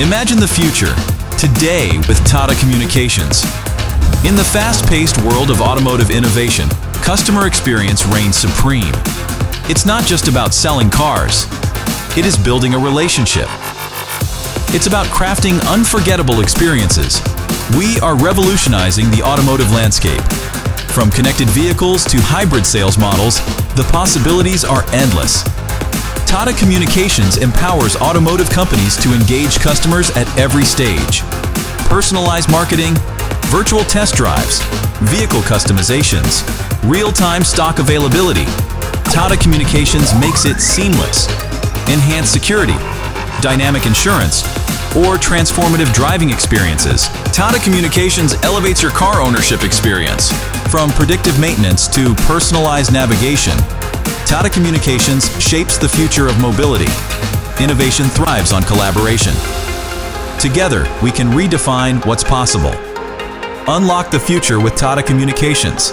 Imagine the future, today with Tata Communications. In the fast-paced world of automotive innovation, customer experience reigns supreme. It's not just about selling cars. It is building a relationship. It's about crafting unforgettable experiences. We are revolutionizing the automotive landscape. From connected vehicles to hybrid sales models, the possibilities are endless. Tata Communications empowers automotive companies to engage customers at every stage. Personalized marketing, virtual test drives, vehicle customizations, real-time stock availability. Tata Communications makes it seamless. Enhanced security, dynamic insurance, or transformative driving experiences. Tata Communications elevates your car ownership experience. From predictive maintenance to personalized navigation, Tata Communications shapes the future of mobility. Innovation thrives on collaboration. Together, we can redefine what's possible. Unlock the future with Tata Communications.